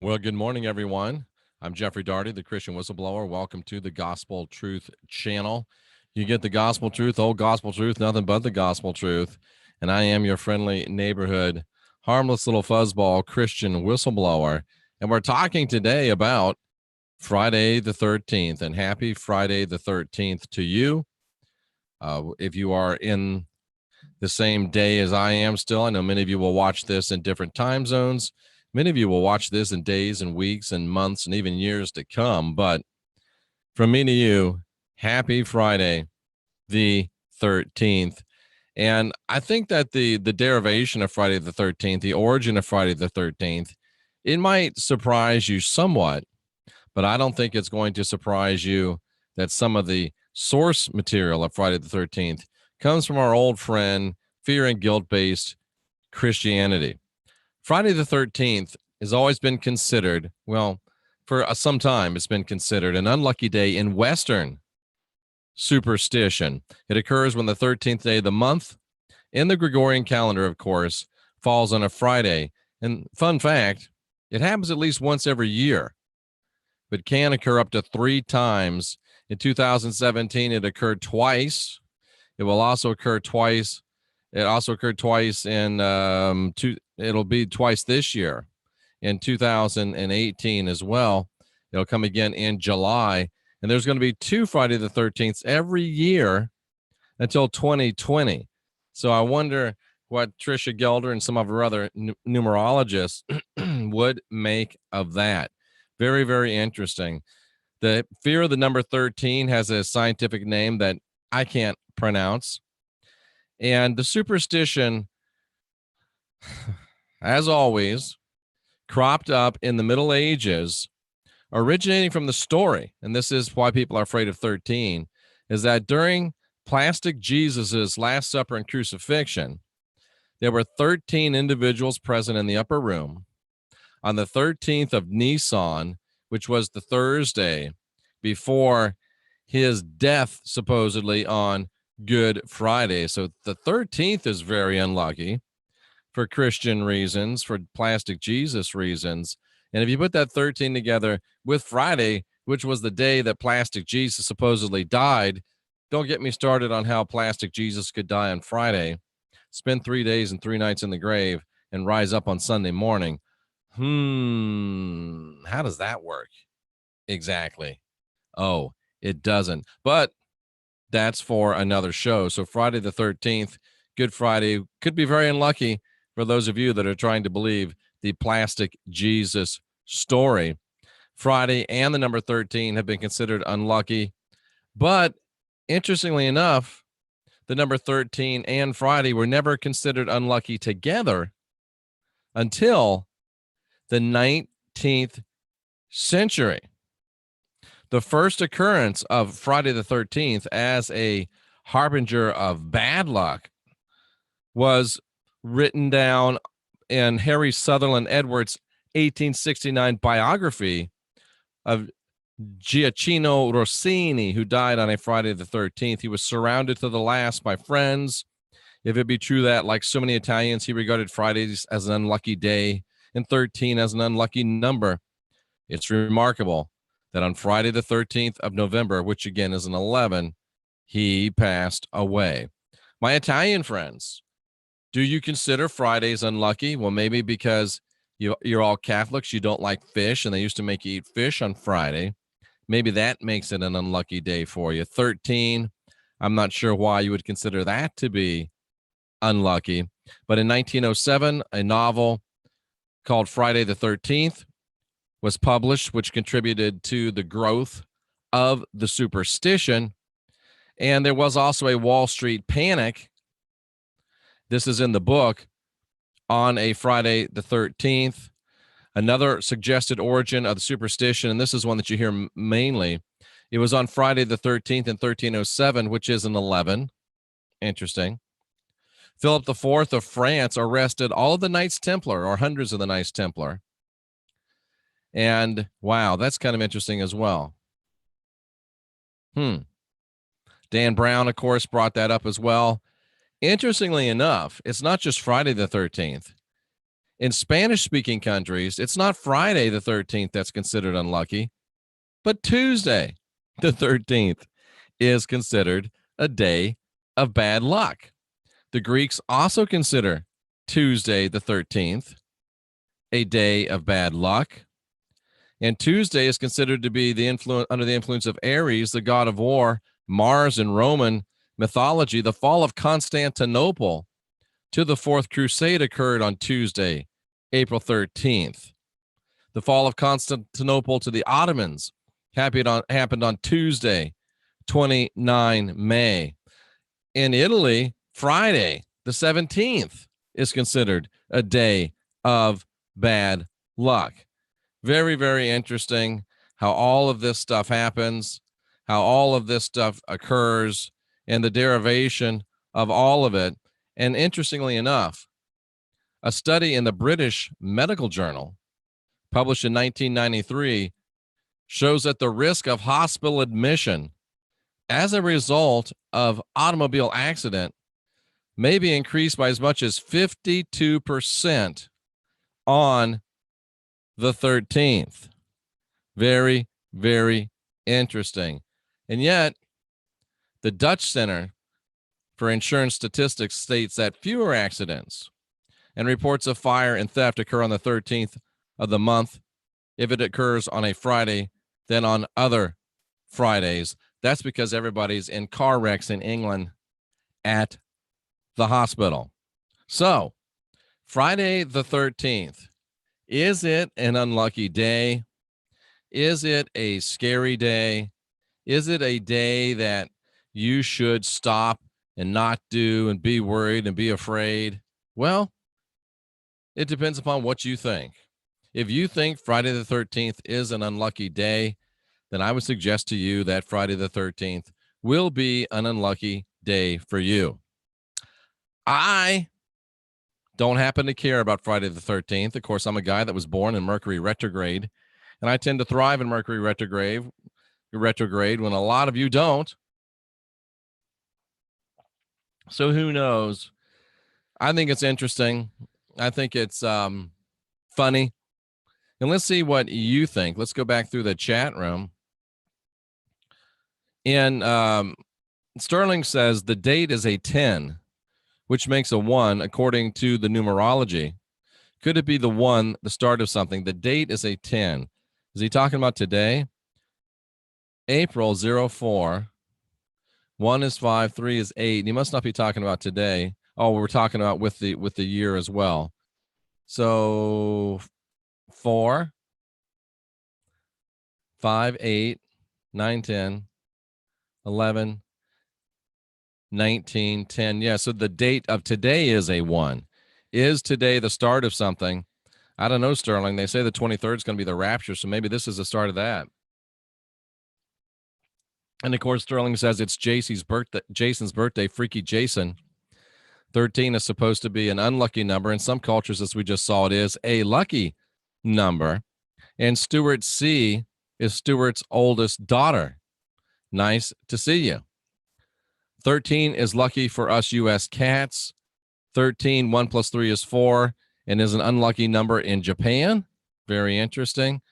Well, good morning, everyone. I'm Jeffrey Daugherty, the Christian Whistleblower. Welcome to the Gospel Truth channel. You get the gospel truth, old gospel truth, nothing but the gospel truth. And I am your friendly neighborhood, harmless little fuzzball Christian whistleblower. And we're talking today about Friday the 13th. And happy Friday the 13th to you. If you are in the same day as I am still, I know many of you will watch this in different time zones. Many of you will watch this in days and weeks and months and even years to come. But from me to you, happy Friday the 13th. And I think that the derivation of Friday the 13th, the origin of Friday the 13th, it might surprise you somewhat, but I don't think it's going to surprise you that some of the source material of Friday the 13th comes from our old friend, fear and guilt-based Christianity. Friday the 13th has always been considered, well, for some time, it's been considered an unlucky day in Western superstition. It occurs when the 13th day of the month in the Gregorian calendar, of course, falls on a Friday. And fun fact, it happens at least once every year, but can occur up to 3 times. In 2017, it occurred twice. It will also occur twice. It also occurred twice in it'll be twice this year in 2018 as well. It'll come again in July. And there's going to be 2 Friday the 13th every year until 2020. So I wonder what Tricia Gelder and some of her other numerologists would make of that. Very, very interesting. The fear of the number 13 has a scientific name that I can't pronounce. And the superstition, as always, cropped up in the Middle Ages, originating from the story, and this is why people are afraid of 13, is that during Plastic Jesus's Last Supper and crucifixion, there were 13 individuals present in the upper room on the 13th of Nisan, which was the Thursday before his death, supposedly on Good Friday. So the 13th is very unlucky for Christian reasons, for Plastic Jesus reasons. And if you put that 13 together with Friday, which was the day that Plastic Jesus supposedly died, don't get me started on how Plastic Jesus could die on Friday, spend 3 days and 3 nights in the grave, and rise up on Sunday morning. How does that work? Exactly. Oh, it doesn't. But that's for another show. So Friday the 13th, Good Friday, could be very unlucky for those of you that are trying to believe the Plastic Jesus story. Friday and the number 13 have been considered unlucky. But interestingly enough, the number 13 and Friday were never considered unlucky together until the 19th century. The first occurrence of Friday the 13th as a harbinger of bad luck was written down in Harry Sutherland Edwards' 1869 biography of Gioacchino Rossini, who died on a Friday the 13th. He was surrounded to the last by friends. If it be true that, like so many Italians, he regarded Fridays as an unlucky day and 13 as an unlucky number, it's remarkable that on Friday the 13th of November, which again is an 11, he passed away. My Italian friends, do you consider Fridays unlucky? Well, maybe because you're all Catholics, you don't like fish, and they used to make you eat fish on Friday. Maybe that makes it an unlucky day for you. 13, I'm not sure why you would consider that to be unlucky. But in 1907, a novel called Friday the 13th was published, which contributed to the growth of the superstition. And there was also a Wall Street panic. This is in the book on a Friday the 13th. Another suggested origin of the superstition, and this is one that you hear mainly, it was on Friday the 13th in 1307, which is an 11. Interesting. Philip IV of France arrested all of the Knights Templar, or hundreds of the Knights Templar. And wow, that's kind of interesting as well. Dan Brown, of course, brought that up as well. Interestingly enough, it's not just Friday the 13th. In Spanish-speaking countries, it's not Friday the 13th that's considered unlucky, but Tuesday the 13th is considered a day of bad luck. The Greeks also consider Tuesday the 13th a day of bad luck. And Tuesday is considered to be under the influence of Ares, the god of war, Mars in Roman mythology. The fall of Constantinople to the Fourth Crusade occurred on Tuesday, April 13th. The fall of Constantinople to the Ottomans happened on Tuesday, 29 May. In Italy, Friday, the 17th, is considered a day of bad luck. Very, very interesting how all of this stuff happens, how all of this stuff occurs, and the derivation of all of it. And interestingly enough, a study in the British Medical Journal, published in 1993, shows that the risk of hospital admission as a result of automobile accident may be increased by as much as 52% on the 13th. Very, very interesting. And yet, the Dutch Center for Insurance Statistics states that fewer accidents and reports of fire and theft occur on the 13th of the month if it occurs on a Friday than on other Fridays. That's because everybody's in car wrecks in England at the hospital. So, Friday the 13th, is it an unlucky day? Is it a scary day? Is it a day that you should stop and not do and be worried and be afraid? Well, it depends upon what you think. If you think Friday the 13th is an unlucky day, then I would suggest to you that Friday the 13th will be an unlucky day for you. I don't happen to care about Friday the 13th. Of course, I'm a guy that was born in Mercury retrograde, and I tend to thrive in Mercury retrograde when a lot of you don't. So who knows? I think it's interesting. I think it's funny. And let's see what you think. Let's go back through the chat room. And Sterling says the date is a 10, which makes a 1 according to the numerology. Could it be the 1, the start of something? The date is a 10. Is he talking about today? April 04. 1 is 5, 3 is 8. He must not be talking about today. Oh, we're talking about with the year as well. So 4, 5, 8, 9, 10, 11, 19, 10. Yeah, so the date of today is a 1. Is today the start of something? I don't know, Sterling. They say the 23rd is going to be the rapture, so maybe this is the start of that. And of course, Sterling says it's Jason's birthday, Freaky Jason. 13 is supposed to be an unlucky number. In some cultures, as we just saw, it is a lucky number. And Stuart C is Stuart's oldest daughter. Nice to see you. 13 is lucky for us U.S. cats. 13, 1 plus 3 is 4, and is an unlucky number in Japan. Very interesting.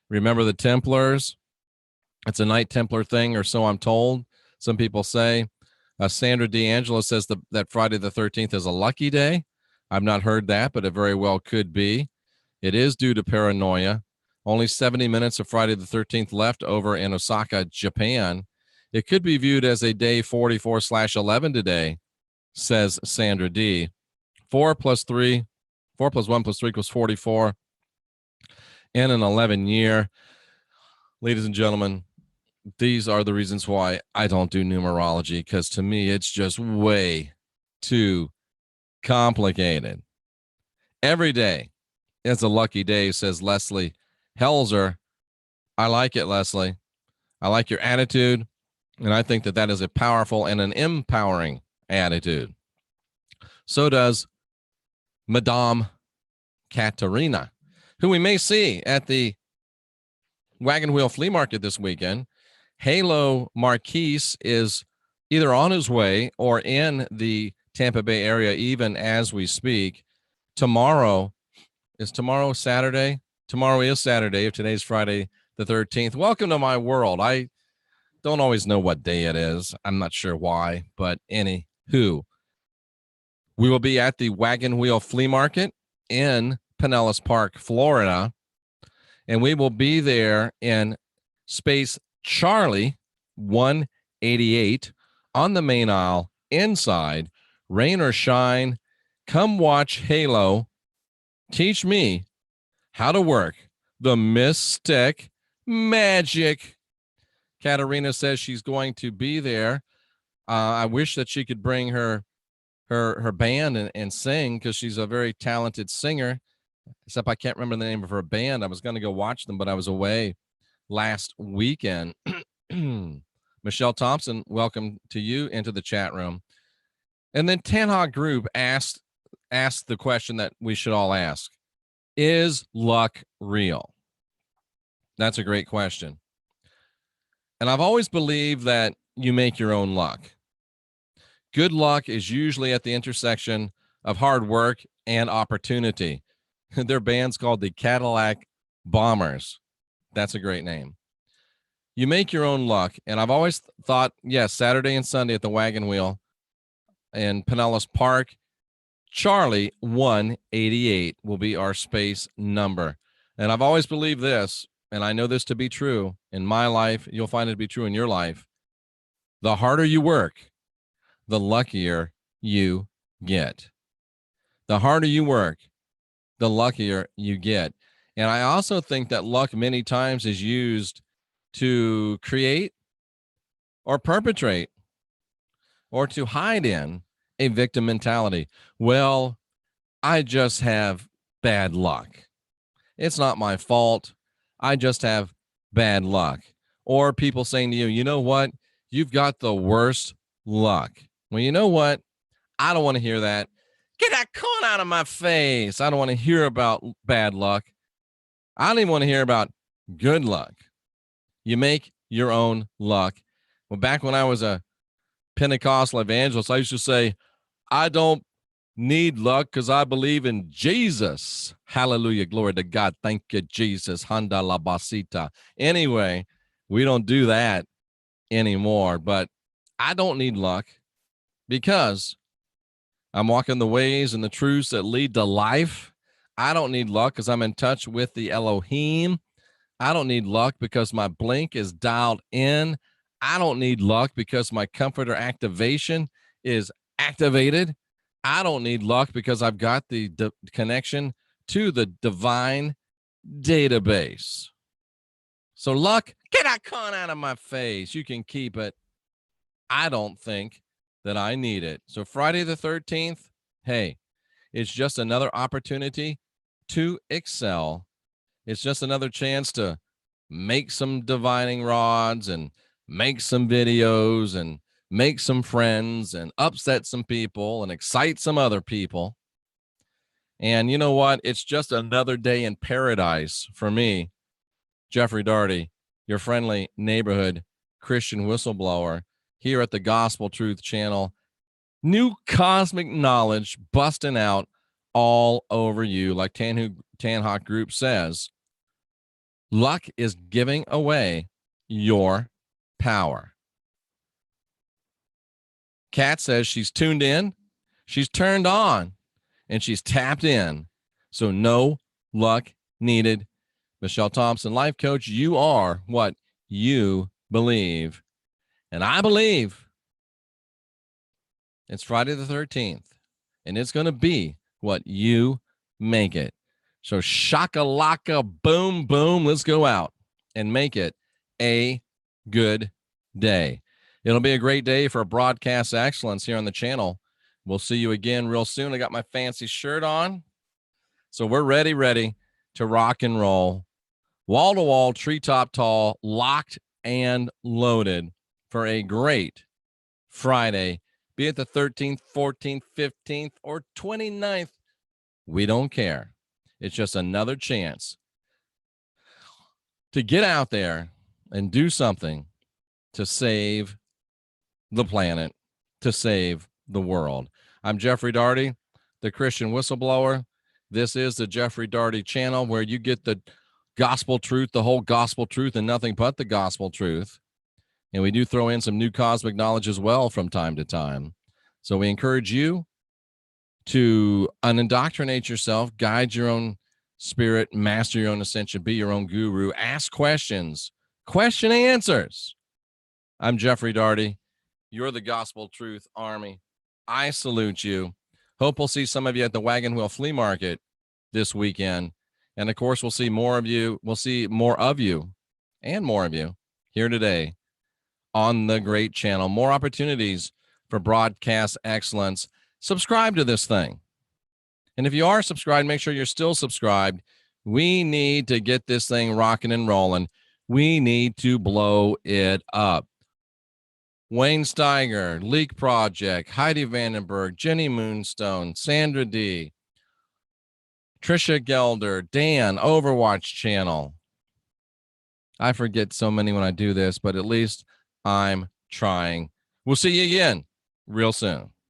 Remember the Templars? It's a Knight Templar thing, or so I'm told. Some people say. Sandra D'Angelo says that Friday the 13th is a lucky day. I've not heard that, but it very well could be. It is due to paranoia. Only 70 minutes of Friday the 13th left over in Osaka, Japan. It could be viewed as a day 44/11 today, says Sandra D. 4 plus 1 plus 3 equals 44 in an 11 year. Ladies and gentlemen, these are the reasons why I don't do numerology, because to me, it's just way too complicated. Every day is a lucky day, says Leslie Helzer. I like it, Leslie. I like your attitude, and I think that is a powerful and an empowering attitude. So does Madame Katerina, who we may see at the Wagon Wheel Flea Market this weekend. Halo Marquise is either on his way or in the Tampa Bay area even as we speak. Tomorrow Is tomorrow Saturday? Tomorrow is Saturday. If today's Friday the 13th. Welcome to my world. I don't always know what day it is. I'm not sure why, but anywho, we will be at the Wagon Wheel Flea Market in Pinellas Park, Florida, and we will be there in space Charlie 188 on the main aisle inside. Rain or shine, come watch Halo. Teach me how to work the mystic magic. Katarina says she's going to be there. I wish that she could bring her band and sing, because she's a very talented singer, except I can't remember the name of her band. I was going to go watch them, but I was away last weekend. Michelle Thompson, welcome to you into the chat room. And then Tanhawk Group asked the question that we should all ask. Is luck real? That's a great question. And I've always believed that you make your own luck. Good luck is usually at the intersection of hard work and opportunity. Their band's called the Cadillac Bombers. That's a great name. You make your own luck. And I've always thought, yes, Saturday and Sunday at the Wagon Wheel in Pinellas Park, Charlie 188 will be our space number. And I've always believed this, and I know this to be true in my life. You'll find it to be true in your life. The harder you work, the luckier you get. The harder you work, the luckier you get. And I also think that luck many times is used to create or perpetrate or to hide in a victim mentality. Well, I just have bad luck. It's not my fault. I just have bad luck. Or people saying to you, you know what? You've got the worst luck. Well, you know what? I don't want to hear that. Get that corn out of my face. I don't want to hear about bad luck. I don't even want to hear about good luck. You make your own luck. Well, back when I was a Pentecostal evangelist, I used to say, I don't need luck because I believe in Jesus. Hallelujah. Glory to God. Thank you, Jesus. Handa la basita. Anyway, we don't do that anymore, but I don't need luck because I'm walking the ways and the truths that lead to life. I don't need luck because I'm in touch with the Elohim. I don't need luck because my blink is dialed in. I don't need luck because my comforter activation is activated. I don't need luck because I've got the connection to the divine database. So luck, get that con out of my face. You can keep it. I don't think that I need it. So Friday the 13th, hey, it's just another opportunity to excel. It's just another chance to make some divining rods and make some videos and make some friends and upset some people and excite some other people. And you know what? It's just another day in paradise for me, Jeffrey Daugherty, your friendly neighborhood Christian whistleblower here at the Gospel Truth Channel. New cosmic knowledge busting out all over you. Like Tanhawk Group says, luck is giving away your power. Kat says she's tuned in, she's turned on, and she's tapped in. So no luck needed. Michelle Thompson, life coach, you are what you believe. And I believe it's Friday the 13th, and it's going to be what you make it. So shaka-laka, boom, boom, let's go out and make it a good day. It'll be a great day for broadcast excellence here on the channel. We'll see you again real soon. I got my fancy shirt on. So we're ready to rock and roll. Wall-to-wall, treetop tall, locked and loaded for a great Friday. Be it the 13th, 14th, 15th, or 29th. We don't care. It's just another chance to get out there and do something to save the planet, to save the world. I'm Jeffrey Daugherty, the Christian whistleblower. This is the Jeffrey Daugherty channel, where you get the gospel truth, the whole gospel truth, and nothing but the gospel truth. And we do throw in some new cosmic knowledge as well from time to time. So we encourage you to unindoctrinate yourself, guide your own spirit, master your own ascension, be your own guru, ask questions, question answers. I'm Jeffrey Daugherty. You're the Gospel Truth Army. I salute you. Hope we'll see some of you at the Wagon Wheel Flea Market this weekend. And of course, we'll see more of you. We'll see more of you and more of you here today on the great channel. More opportunities for broadcast excellence. Subscribe to this thing. And if you are subscribed, make sure you're still subscribed. We need to get this thing rocking and rolling. We need to blow it up. Wayne Steiger, Leak Project, Heidi Vandenberg, Jenny Moonstone, Sandra D, Trisha Gelder, Dan, Overwatch Channel. I forget so many when I do this, but at least I'm trying. We'll see you again real soon.